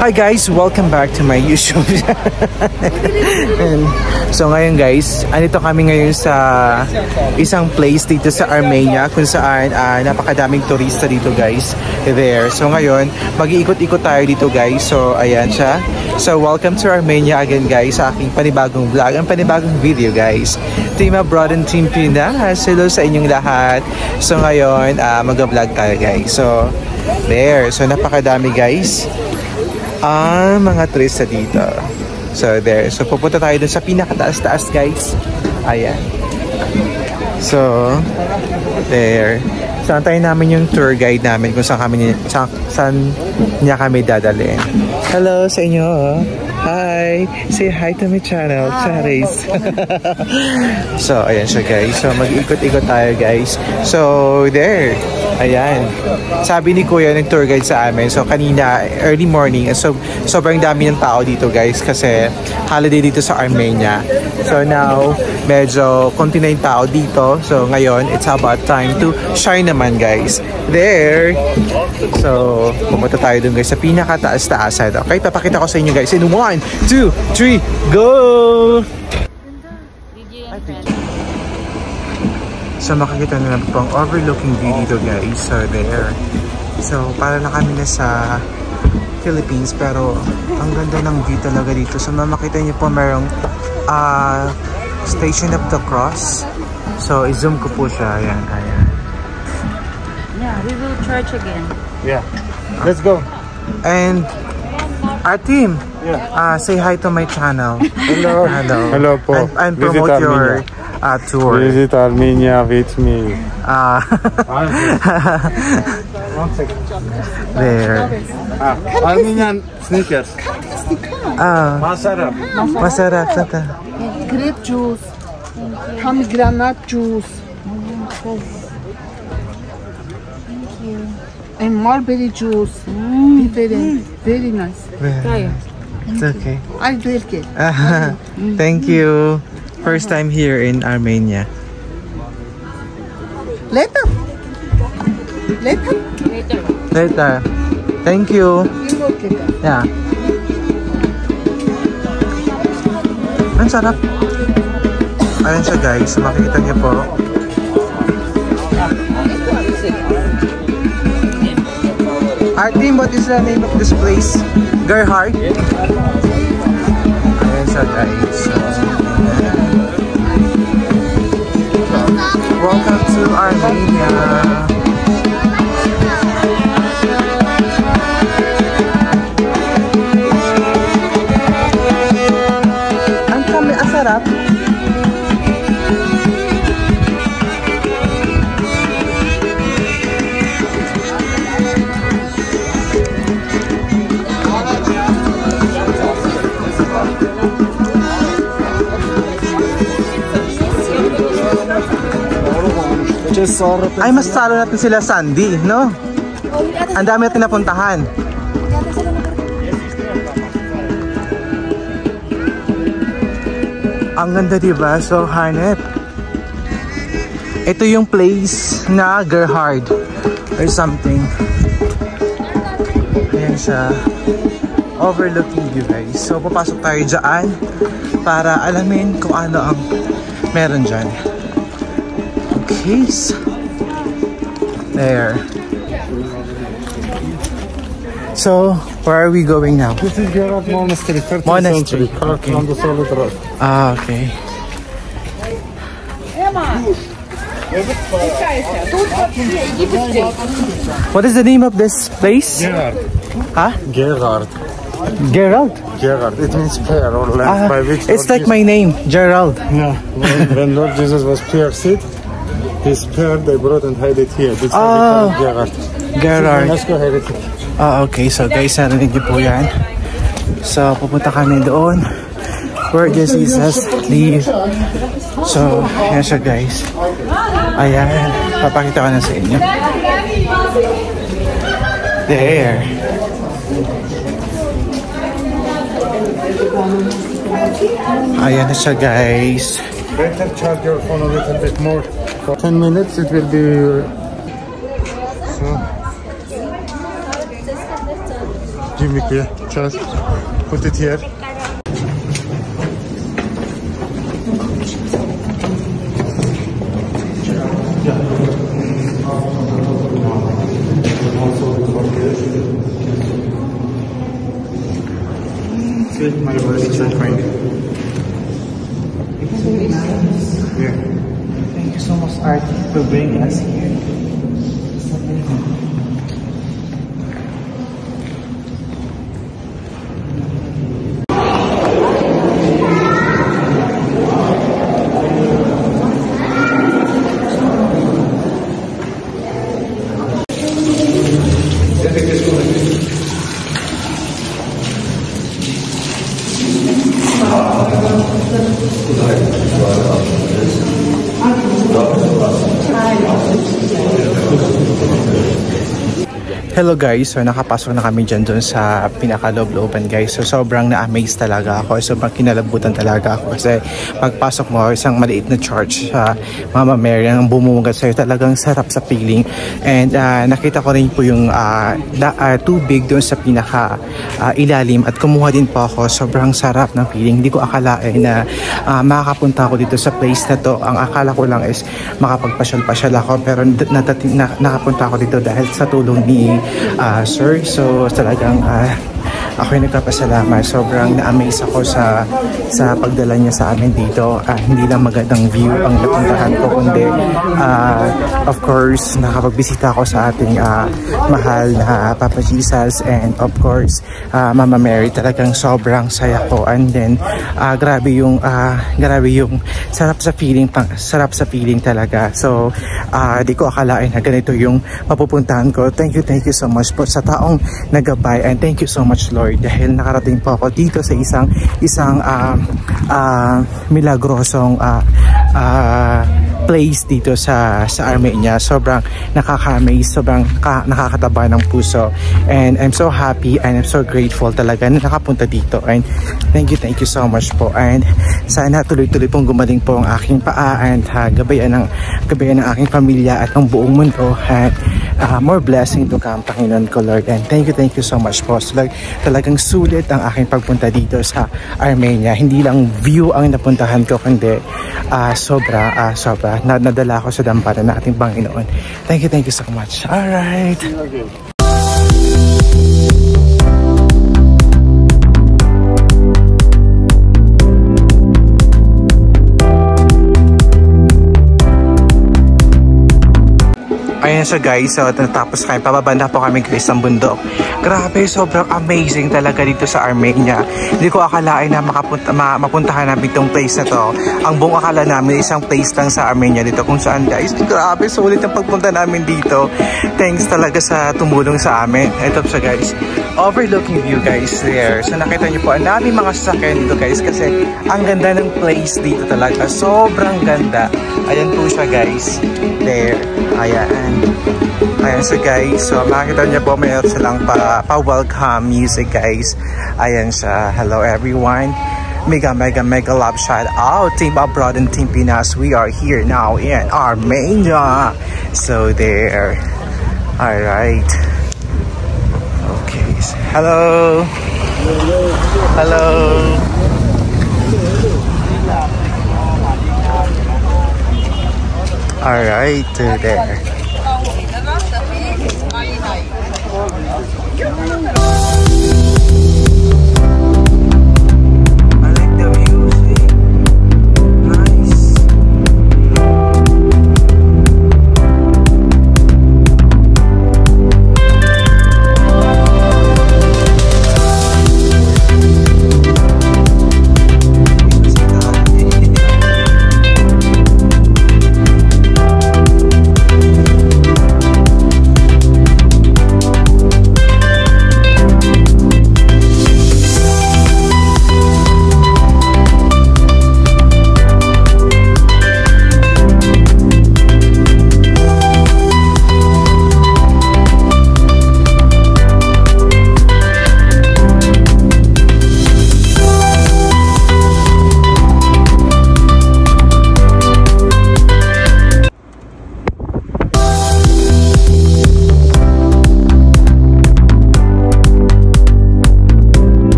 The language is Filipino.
Hi guys, welcome back to my YouTube. So ngayon guys, andito kami ngayon sa isang place dito sa Armenia kung saan napakadaming turista dito guys. There. So ngayon, mag-iikot-ikot tayo dito guys. So ayan siya. So welcome to Armenia again guys sa aking panibagong vlog, ang panibagong video guys. Team Abroad and Team Pinas. Hello sa inyong lahat. So ngayon, mag-vlog tayo guys. So there. So napakadami guys. Mga turista dito. So there. So pupunta tayo dun sa pinakataas-taas guys. Ayan. So there. So antayin namin yung tour guide namin kung saan niya kami dadalhin. Hello sa inyo. Hi. Say hi to my channel. Charis. So ayan siya guys. So mag-ikot-ikot tayo guys. So there. Ayan. Sabi ni Kuya ng tour guide sa amin. So kanina early morning. So sobrang dami ng tao dito guys kasi holiday dito sa Armenia. So now medyo konti na yung tao dito. So ngayon it's about time to shine naman guys. There. So pumunta tayo dun guys sa pinakataas-taasan. Okay, papakita ko sa inyo guys in 1, 2, 3, go! So makikita na lang pang overlooking view dito guys. So there. So para na kami na sa Philippines pero ang ganda ng view talaga dito. So makikita niyo po merong Station of the Cross. So i-zoom ko po siya. Ayan, ayan. Yeah, we will church again. Yeah. Let's go. And our team, say hi to my channel. Hello. Hello. Hello po. And promote your tour. Visit Armenia with me. There. Armenian sneakers. Masarap. Masarap. Grape juice. Pomegranate juice. And mulberry juice. Different. Very nice. It's okay. I will get. Thank you. First time here in Armenia. Later. Later. Later. Thank you. Yeah. Ang sarap. Ayan siya guys. Makikita niyo po. Our team, what is the name of this place? Gerhard? Ayan siya guys. Welcome to Armenia. Ang kami asarap. Ay, mas salo natin sila Sandy, no? Ang dami natin napuntahan. Ang ganda diba? So, hanep. Ito yung place na Gerhard or something. Ayan siya. Overlooking view guys. So, papasok tayo dyan para alamin kung ano ang meron dyan. Okay. There. So, where are we going now? This is Gerhard Monastery, 13th Monastery. century, Okay. on the solid rock. Okay. What is the name of this place? Gerhard. Huh? Gerhard. Gerald? Gerhard. It means pear or land by which. It's like my name, Gerald. No. When Lord Jesus was pierced, his spear they brought and hid it here. That's why we call it Gerhard. Gerard. UNESCO heritage. Okay. So guys, narinig niyo po yan. So, pupunta kami doon where Jesus live. So, yan siya guys. Ayan. Papakita ko na sa inyo. There. Ayan na siya guys. Better charge your phone a little bit more. For 10 minutes it will be Give me here. Just put it here. Good, my voice is fine. Yeah. Thank you so much, Art, for bringing us here. Hello guys, so nakapasok na kami dyan doon sa pinaka-loob-looban guys. So sobrang na-amaze talaga ako, sobrang kinalabutan talaga ako kasi pagpasok mo isang maliit na church sa Mama Mary ang bumumungat sa'yo, talagang sarap sa feeling. And nakita ko rin po yung tubig doon sa pinaka-ilalim at kumuha din po ako, sobrang sarap ng feeling. Hindi ko akalain na makakapunta ako dito sa place na to. Ang akala ko lang is makapagpasyal-pasyal ako, pero nakapunta ako dito dahil sa tulong ni sir. So talagang ako yung nagpapasalamat. Sobrang na-amaze ako sa pagdala niya sa amin dito. Hindi lang magandang view ang napuntahan ko, kundi of course nakapagbisita ako sa ating mahal na Papa Jesus, and of course Mama Mary. Talagang sobrang saya ko, and then grabe yung sarap sa feeling talaga. So di ko akalain na ganito yung mapupuntahan ko. Thank you so much po sa taong nagabay, and thank you so much Lord, dahil nakarating po ako dito sa isang milagrosong place dito sa Armenia. Sobrang nakaka-amaze, sobrang nakakataba ng puso, and I'm so happy and I'm so grateful talaga na nakapunta dito, and thank you so much po, and sana tuloy-tuloy pong gumaling po ang aking paa, and gabayan ng aking pamilya at ang buong mundo, and more blessing to come, Panginoon ko Lord, and thank you so much po. So, talagang sulit ang aking pagpunta dito sa Armenia. Hindi lang view ang napuntahan ko, kundi sobra nadala ko sa damparan ng ating Panginoon. Thank you so much. Alright. Ayan siya guys, so natapos kami, pababa na po kami guys ng bundok. Grabe, sobrang amazing talaga dito sa Armenia. Hindi ko akalain na mapuntahan namin itong place na to. Ang buong akala namin isang place lang sa Armenia dito, kung saan guys, grabe, sulit ang pagpunta namin dito. Thanks talaga sa tumulong sa amin. Ito siya guys, overlooking view guys there. So nakita niyo po, ang daming mga sasakyan dito guys, kasi ang ganda ng place dito talaga. Sobrang ganda. Ayan po siya guys, there. Ayan siya guys, so makikita niyo po mayroon silang pa-welcome music guys. Ayan siya, hello everyone. Mega love shout out Team Abroad and Team Pinas. We are here now in Armenia. So there. Alright. Okay. Hello. Alright, there.